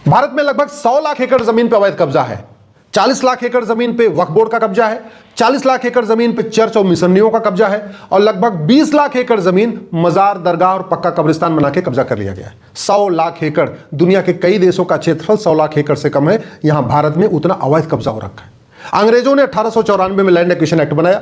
भारत में लगभग 100 लाख एकड़ जमीन पर अवैध कब्जा है। 40 लाख एकड़ जमीन पे वक्फ बोर्ड का कब्जा है, 40 लाख एकड़ जमीन पे चर्च और मिशनरियों का कब्जा है, और लगभग 20 लाख एकड़ जमीन मजार, दरगाह और पक्का कब्रिस्तान बना के कब्जा कर लिया गया है। 100 लाख एकड़, दुनिया के कई देशों का क्षेत्रफल 100 लाख एकड़ से कम है, यहां भारत में उतना अवैध कब्जा हो रखा है। अंग्रेजों ने 1894 में लैंड एक्विजिशन एक्ट बनाया।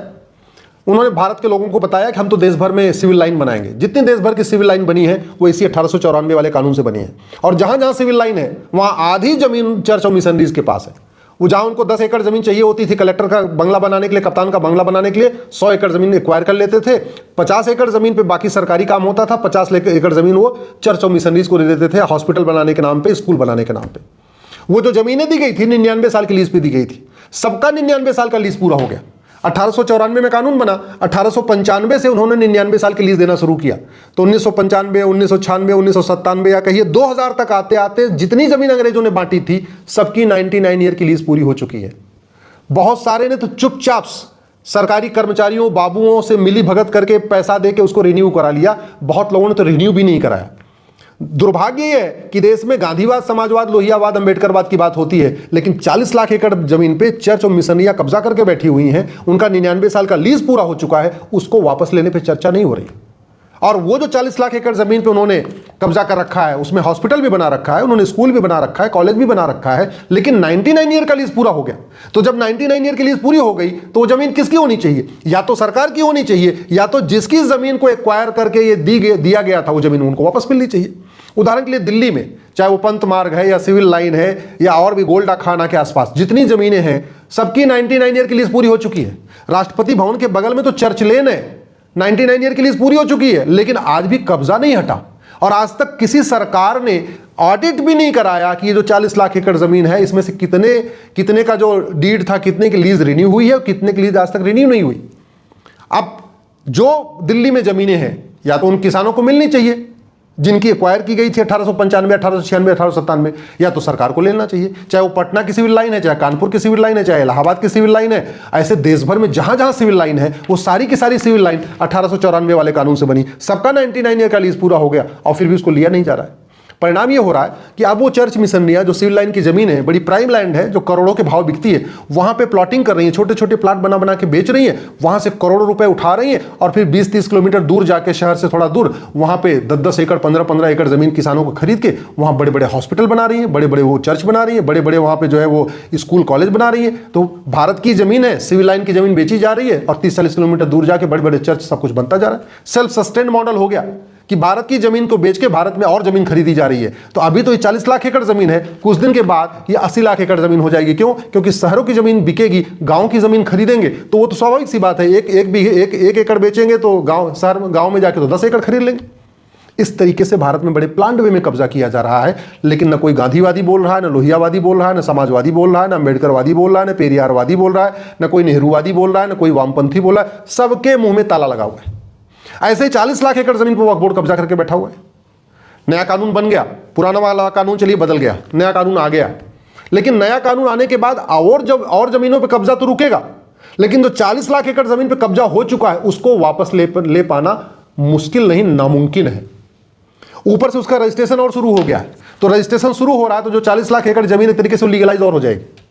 उन्होंने भारत के लोगों को बताया कि हम तो देश भर में सिविल लाइन बनाएंगे। जितनी देश भर की सिविल लाइन बनी है वो इसी 1894 वाले कानून से बनी है, और जहां जहां सिविल लाइन है वहां आधी जमीन चर्च और मिशनरीज के पास है। वो जहां उनको 10 एकड़ जमीन चाहिए होती थी कलेक्टर का बंगला बनाने के लिए, कप्तान का बंगला बनाने के लिए, 100 एकड़ जमीन एक्वायर कर लेते थे। 50 एकड़ जमीन पे बाकी सरकारी काम होता था, 50 एकड़ जमीन वो चर्च और मिशनरीज को दे देते थे, हॉस्पिटल बनाने के नाम पे, स्कूल बनाने के नाम पे। वो जो जमीनें दी गई थी 99 साल की लीज पे दी गई थी। सबका 99 साल का लीज पूरा हो गया। 1894 में कानून बना, 1895 से उन्होंने 99 साल की लीज देना शुरू किया। तो 1995, 1996, 1997 या कहिए 2000 तक आते आते जितनी जमीन अंग्रेजों ने बांटी थी सबकी 99 ईयर की लीज पूरी हो चुकी है। बहुत सारे ने तो चुपचाप सरकारी कर्मचारियों, बाबुओं से मिली भगत करके पैसा दे के उसको रिन्यू करा लिया। बहुत लोगों ने तो रिन्यू भी नहीं कराया। दुर्भाग्य यह है कि देश में गांधीवाद, समाजवाद, लोहियावाद, अंबेडकरवाद की बात होती है, लेकिन 40 लाख एकड़ जमीन पे चर्च और मिशनरियां कब्जा करके बैठी हुई हैं। उनका 99 साल का लीज पूरा हो चुका है, उसको वापस लेने पे चर्चा नहीं हो रही। और वो जो 40 लाख एकड़ जमीन पे उन्होंने कब्जा कर रखा है, उसमें हॉस्पिटल भी बना रखा है, उन्होंने स्कूल भी बना रखा है, कॉलेज भी बना रखा है, लेकिन 99 ईयर का लीज पूरा हो गया। तो जब 99 ईयर की लीज पूरी हो गई तो वो जमीन किसकी होनी चाहिए? या तो सरकार की होनी चाहिए, या तो जिसकी जमीन को एक्वायर करके ये दिया गया था वो जमीन उनको वापस मिलनी चाहिए। उदाहरण के लिए दिल्ली में चाहे वो पंत मार्ग है या सिविल लाइन है या और भी गोल्डा खाना के आसपास जितनी जमीनें हैं सबकी 99 ईयर की लीज पूरी हो चुकी है। राष्ट्रपति भवन के बगल में तो चर्च लेन है, 99 ईयर की लीज पूरी हो चुकी है, लेकिन आज भी कब्जा नहीं हटा। और आज तक किसी सरकार ने ऑडिट भी नहीं कराया कि ये जो 40 लाख एकड़ जमीन है इसमें से कितने का जो डीड था, कितने की लीज रिन्यू हुई है और कितने की लीज आज तक रिन्यू नहीं हुई। अब जो दिल्ली में जमीनें हैं या तो उन किसानों को मिलनी चाहिए जिनकी एक्वायर की गई थी 1895, 1896, 1897, या तो सरकार को लेना चाहिए। चाहे वो पटना की सिविल लाइन है, चाहे कानपुर की सिविल लाइन है, चाहे इलाहाबाद की सिविल लाइन है। ऐसे देश भर में जहां जहां सिविल लाइन है वो सारी की सारी सिविल लाइन 1894 वाले कानून से बनी। सबका 99 ईयर का लीज पूरा हो गया और फिर भी उसको लिया नहीं जा रहा है। परिणाम ये हो रहा है कि अब वो चर्च मिशनरियां जो सिविल लाइन की जमीन है, बड़ी प्राइम लैंड है जो करोड़ों के भाव बिकती है, वहां पे प्लॉटिंग कर रही है, छोटे छोटे प्लाट बना बना के बेच रही है, वहां से करोड़ों रुपए उठा रही है और फिर 20-30 किलोमीटर दूर जाके, शहर से थोड़ा दूर, वहां पे 10-10 एकड़, 15-15 एकड़ जमीन किसानों को खरीद के वहां बड़े बड़े हॉस्पिटल बना रही है, बड़े बड़े वो चर्च बना रही है, बड़े बड़े वहां पे जो है वो स्कूल कॉलेज बना रही है। तो भारत की जमीन है, सिविल लाइन की जमीन बेची जा रही है और 30-40 किलोमीटर दूर जाके बड़े बड़े चर्च, सब कुछ बनता जा रहा है। सेल्फ सस्टेन्ड मॉडल हो गया कि भारत की जमीन को बेच के भारत में और जमीन खरीदी जा रही है। तो अभी तो ये 40 लाख एकड़ जमीन है, कुछ दिन के बाद ये 80 लाख एकड़ जमीन हो जाएगी। क्यों? क्योंकि शहरों की जमीन बिकेगी, गांव की जमीन खरीदेंगे, तो वो तो स्वाभाविक सी बात है। एक एकड़ बेचेंगे तो गांव में जाके तो 10 एकड़ खरीद लेंगे। इस तरीके से भारत में बड़े प्लान्ड वे में कब्जा किया जा रहा है, लेकिन न कोई गांधीवादी बोल रहा है, न लोहियावादी बोल रहा है, न समाजवादी बोल रहा है, न अम्बेडकरवादी बोल रहा है, न पेरियारवादी बोल रहा है, न कोई नेहरूवादी बोल रहा है, न कोई वामपंथी बोल रहा है। सबके मुंह में ताला लगा हुआ है। ऐसे ही 40 लाख एकड़ जमीन पर वक्फ बोर्ड कब्जा करके बैठा हुआ है। नया कानून बन गया, पुराना वाला कानून चलिए बदल गया, नया कानून आ गया, लेकिन नया कानून आने के बाद और जमीनों पे कब्जा तो रुकेगा, लेकिन जो 40 लाख एकड़ जमीन पे कब्जा हो चुका है उसको वापस ले पाना मुश्किल नहीं, नामुमकिन है। ऊपर से उसका रजिस्ट्रेशन और शुरू हो गया है। तो रजिस्ट्रेशन शुरू हो रहा है तो जो 40 लाख एकड़ जमीन एक तरीके से लीगलाइज और हो जाएगी।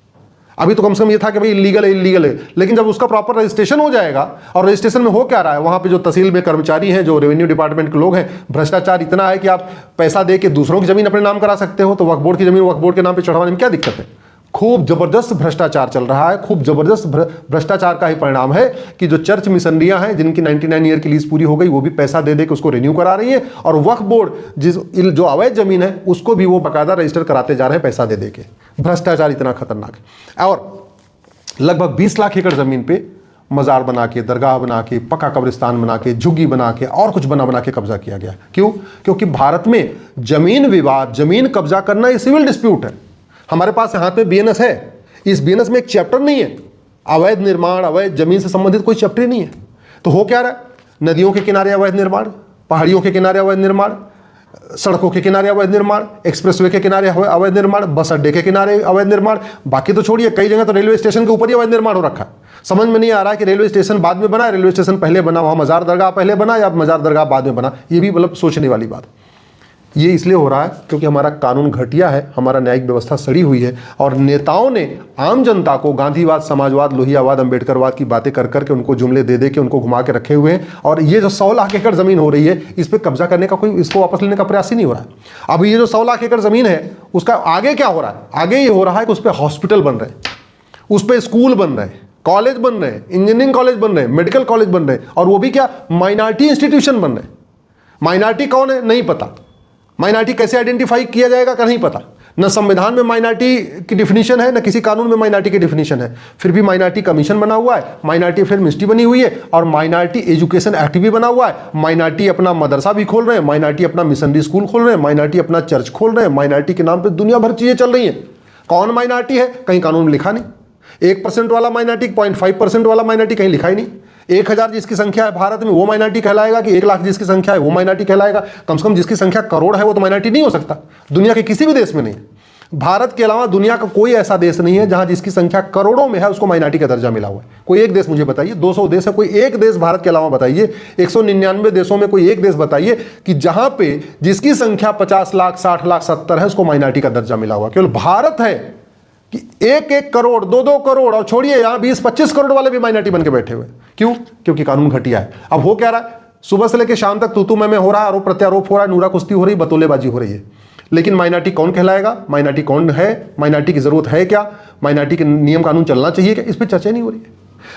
अभी तो कम से कम ये था कि भाई इलीगल है, लेकिन जब उसका प्रॉपर रजिस्ट्रेशन हो जाएगा, और रजिस्ट्रेशन में हो क्या रहा है, वहां पे जो तहसील में कर्मचारी हैं, जो रेवेन्यू डिपार्टमेंट के लोग हैं, भ्रष्टाचार इतना है कि आप पैसा दे के दूसरों की जमीन अपने नाम करा सकते हो। तो वक्फ बोर्ड की जमीन वक्फ बोर्ड के नाम पे चढ़वाने में क्या दिक्कत है? खूब जबरदस्त भ्रष्टाचार चल रहा है। खूब जबरदस्त भ्रष्टाचार का ही परिणाम है कि जो चर्च मिशनरियां हैं जिनकी 99 ईयर की लीज पूरी हो गई, वो भी पैसा दे के उसको रिन्यू करा रही है, और वक्फ बोर्ड जो अवैध जमीन है उसको भी वो बाकायदा रजिस्टर कराते जा रहे हैं पैसा दे के। भ्रष्टाचार इतना खतरनाक है। और लगभग 20 लाख एकड़ जमीन पे मजार बना के, दरगाह बना के, पक्का कब्रिस्तान बना के, झुग्गी बना के और कुछ बना के कब्जा किया गया। क्यों? क्योंकि भारत में जमीन विवाद, जमीन कब्जा करना ये सिविल डिस्प्यूट है। हमारे पास हाथ में बीएनएस है, इस बीएनएस में एक चैप्टर नहीं है अवैध निर्माण, अवैध जमीन से संबंधित कोई चैप्टर ही नहीं है। तो हो क्या रहा है? नदियों के किनारे अवैध निर्माण, पहाड़ियों के किनारे अवैध निर्माण, सड़कों के किनारे अवैध निर्माण, एक्सप्रेसवे के किनारे अवैध निर्माण, बस अड्डे के किनारे अवैध निर्माण, बाकी तो छोड़िए, कई जगह तो रेलवे स्टेशन के ऊपर ही अवैध निर्माण हो रखा है। समझ में नहीं आ रहा है कि रेलवे स्टेशन बाद में बना, रेलवे स्टेशन पहले बना, वहां मजार दरगाह पहले बना या मजार दरगाह बाद में बना। ये भी मतलब सोचने वाली बात। ये इसलिए हो रहा है क्योंकि हमारा कानून घटिया है, हमारा न्यायिक व्यवस्था सड़ी हुई है, और नेताओं ने आम जनता को गांधीवाद, समाजवाद, लोहियावाद, अंबेडकरवाद की बातें कर करके उनको जुमले दे दे के उनको घुमा के रखे हुए हैं। और ये जो 100 लाख एकड़ जमीन हो रही है, इस पर कब्जा करने का कोई, इसको वापस लेने का प्रयास ही नहीं हो रहा है। अब ये जो 100 लाख एकड़ जमीन है, उसका आगे क्या हो रहा है? आगे ये हो रहा है कि उस पर हॉस्पिटल बन रहे हैं, उस पर स्कूल बन रहे हैं, कॉलेज बन रहे हैं, इंजीनियरिंग कॉलेज बन रहे हैं, मेडिकल कॉलेज बन रहे हैं, और वो भी क्या, माइनॉरिटी इंस्टीट्यूशन बन रहे हैं। माइनॉरिटी कौन है नहीं पता, माइनॉरिटी कैसे आइडेंटिफाई किया जाएगा का नहीं पता, न संविधान में माइनॉरिटी की डिफिनीशन है, न किसी कानून में माइनॉरिटी की डिफिनीशन है। फिर भी माइनॉरिटी कमीशन बना हुआ है, माइनॉरिटी फिल्म मिनिस्ट्री बनी हुई है, और माइनॉरिटी एजुकेशन एक्ट भी बना हुआ है। माइनॉरिटी अपना मदरसा भी खोल रहे हैं, माइनॉरिटी अपना मिशनरी स्कूल खोल रहे हैं, माइनॉरिटी अपना चर्च खोल रहे हैं, माइनॉरिटी के नाम पर दुनिया भर चीजें चल रही हैं। कौन माइनॉरिटी है? कहीं कानून में लिखा नहीं। 1% वाला माइनॉरिटी, 0.5% वाला माइनॉरिटी कहीं लिखा ही नहीं। 1000 जिसकी संख्या है भारत में वो माइनॉरिटी कहलाएगा कि 1 लाख जिसकी संख्या है वो माइनॉरिटी कहलाएगा? कम से कम जिसकी संख्या करोड़ है वो तो माइनॉरिटी नहीं हो सकता। दुनिया के किसी भी देश में नहीं। भारत के अलावा दुनिया का कोई ऐसा देश नहीं है जहां जिसकी संख्या करोड़ों में है उसको माइनॉरिटी का दर्जा मिला हुआ है। कोई एक देश मुझे बताइए, 200 देश है, कोई एक देश भारत के अलावा बताइए, 199 देशों में कोई एक देश बताइए कि जहां पे जिसकी संख्या 50 लाख, 60 लाख, 70 है उसको माइनॉरिटी का दर्जा मिला हुआ। केवल भारत है कि 1-1 करोड़, 2-2 करोड़, और छोड़िए यहां 20-25 करोड़ वाले भी माइनॉरिटी बन के बैठे हुए। क्यों? क्योंकि कानून घटिया है। अब हो क्या रहा है, सुबह से लेकर शाम तक तू मैं हो रहा है, आरोप प्रत्यारोप हो रहा है, नूरा कुश्ती हो रही है, बतौलेबाजी हो रही है। लेकिन माइनॉरिटी कौन कहलाएगा, माइनॉरिटी कौन है, माइनॉरिटी की जरूरत है क्या, माइनॉरिटी के नियम कानून चलना चाहिए क्या, इस पर चर्चा नहीं हो रही है।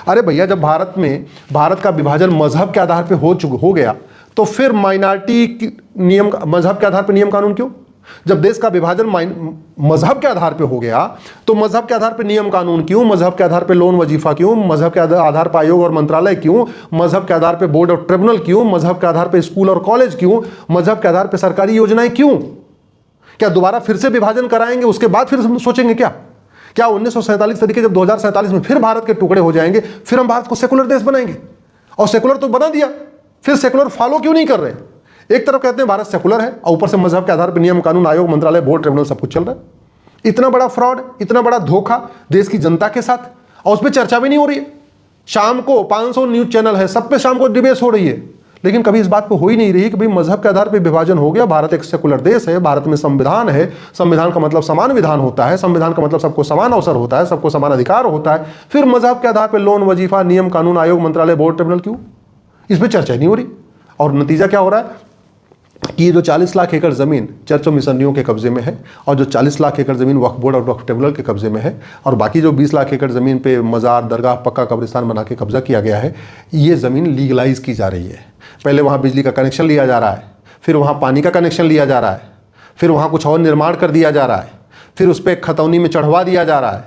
अरे भैया, जब भारत का विभाजन मजहब के आधार पर हो गया तो फिर माइनॉरिटी नियम, मजहब के आधार पर नियम कानून क्यों? जब देश का विभाजन मजहब के आधार पे हो गया तो मजहब के आधार पे नियम कानून क्यों, मजहब के आधार पे लोन वजीफा क्यों, मजहब के आधार पर आयोग और मंत्रालय क्यों, मजहब के आधार पे बोर्ड और ट्रिब्यूनल क्यों, मजहब के आधार पे स्कूल और कॉलेज क्यों, मजहब के आधार पे सरकारी योजनाएं क्यों? क्या दोबारा फिर से विभाजन कराएंगे उसके बाद फिर सोचेंगे क्या? क्या 1947 तरीके जब 2047 में फिर भारत के टुकड़े हो जाएंगे फिर हम भारत को सेकुलर देश बनाएंगे? और सेकुलर तो बना दिया, फिर सेकुलर फॉलो क्यों नहीं कर रहे? एक तरफ कहते हैं भारत सेकुलर है और ऊपर से मजहब के आधार पर नियम कानून, आयोग, मंत्रालय, बोर्ड, ट्रिब्यूनल सब कुछ चल रहा है। इतना बड़ा फ्रॉड, इतना बड़ा धोखा देश की जनता के साथ, और उस पर चर्चा भी नहीं हो रही है। शाम को 500 न्यूज चैनल है, सब पे शाम को डिबेट हो रही है, लेकिन कभी इस बात पर हो ही नहीं रही कि भाई मजहब के आधार पर विभाजन हो गया, भारत एक सेकुलर देश है, भारत में संविधान है, संविधान का मतलब समान विधान होता है, संविधान का मतलब सबको समान अवसर होता है, सबको समान अधिकार होता है। फिर मजहब के आधार पर लोन वजीफा, नियम कानून, आयोग, मंत्रालय, बोर्ड, ट्रिब्यूनल क्यों? इस पर चर्चा नहीं हो रही। और नतीजा क्या हो रहा है कि ये जो 40 लाख एकड़ ज़मीन चर्च और मिशनरियों के कब्जे में है, और जो 40 लाख एकड़ ज़मीन वक्फ बोर्ड और वक्फ ट्रिब्यूनल के कब्जे में है, और बाकी जो 20 लाख एकड़ ज़मीन पे मज़ार, दरगाह, पक्का कब्रिस्तान बना के कब्जा किया गया है, ये ज़मीन लीगलाइज की जा रही है। पहले वहाँ बिजली का कनेक्शन लिया जा रहा है, फिर वहाँ पानी का कनेक्शन लिया जा रहा है, फिर वहाँ कुछ और निर्माण कर दिया जा रहा है, फिर उस पर खतौनी में चढ़वा दिया जा रहा है,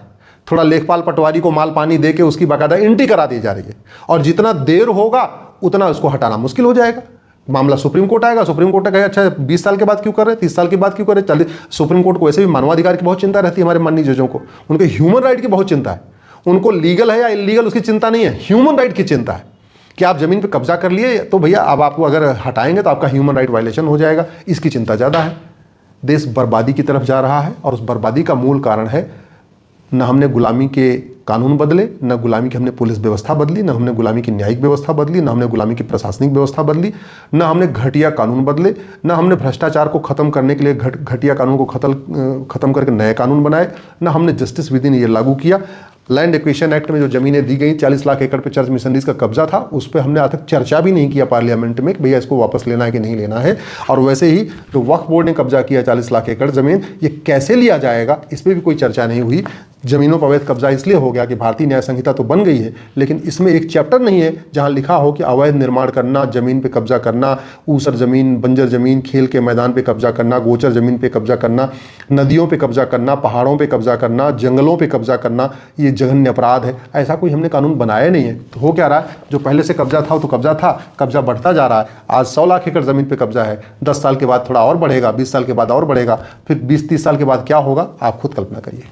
थोड़ा लेखपाल पटवारी को माल पानी दे के उसकी बाकायदा एंट्री करा दी जा रही है। और जितना देर होगा उतना उसको हटाना मुश्किल हो जाएगा। मामला सुप्रीम कोर्ट आएगा, सुप्रीम कोर्ट कहे अच्छा 20 साल के बाद क्यों कर रहे, 30 साल के बाद क्यों कर रहे, 40। सुप्रीम कोर्ट को वैसे भी मानवाधिकार की बहुत चिंता रहती है, हमारे माननीय जजों को, उनके ह्यूमन राइट की बहुत चिंता है। उनको लीगल है या इलीगल उसकी चिंता नहीं है, ह्यूमन राइट की चिंता है कि आप जमीन पर कब्जा कर लिए तो भैया अब आपको अगर हटाएंगे तो आपका ह्यूमन राइट वायलेशन हो जाएगा, इसकी चिंता ज़्यादा है। देश बर्बादी की तरफ जा रहा है, और उस बर्बादी का मूल कारण है न हमने गुलामी के कानून बदले, न गुलामी की हमने पुलिस व्यवस्था बदली, न हमने गुलामी की न्यायिक व्यवस्था बदली, न हमने गुलामी की प्रशासनिक व्यवस्था बदली, न हमने घटिया कानून बदले, न हमने भ्रष्टाचार को खत्म करने के लिए घटिया कानून को खत्म करके नए कानून बनाए, न हमने जस्टिस विद इन ये लागू किया। लैंड एक्विजिशन एक्ट में जो जमीनें दी गई 40 लाख एकड़ पे चर्च मिशनरीज का कब्जा था, उस पर हमने आज तक चर्चा भी नहीं किया पार्लियामेंट में कि भैया इसको वापस लेना है कि नहीं लेना है। और वैसे ही जो वक्फ बोर्ड ने कब्जा किया 40 लाख एकड़ जमीन, ये कैसे लिया जाएगा इस पर भी कोई चर्चा नहीं हुई। जमीनों पर अवैध कब्जा इसलिए हो गया कि भारतीय न्याय संहिता तो बन गई है, लेकिन इसमें एक चैप्टर नहीं है जहां लिखा हो कि अवैध निर्माण करना, जमीन पे कब्जा करना, ऊसर जमीन, बंजर जमीन, खेल के मैदान पे कब्जा करना, गोचर जमीन पे कब्जा करना, नदियों पे कब्जा करना, पहाड़ों पे कब्जा करना, जंगलों पे कब्जा करना, ये जघन्य अपराध है। ऐसा कोई हमने कानून बनाया नहीं है। तो हो क्या रहा है, जो पहले से कब्जा था वो तो कब्जा था, कब्जा बढ़ता जा रहा है। आज 100 लाख एकड़ जमीन पे कब्जा है, 10 साल के बाद थोड़ा और बढ़ेगा, 20 साल के बाद और बढ़ेगा, फिर 20-30 साल के बाद क्या होगा आप खुद कल्पना करिए।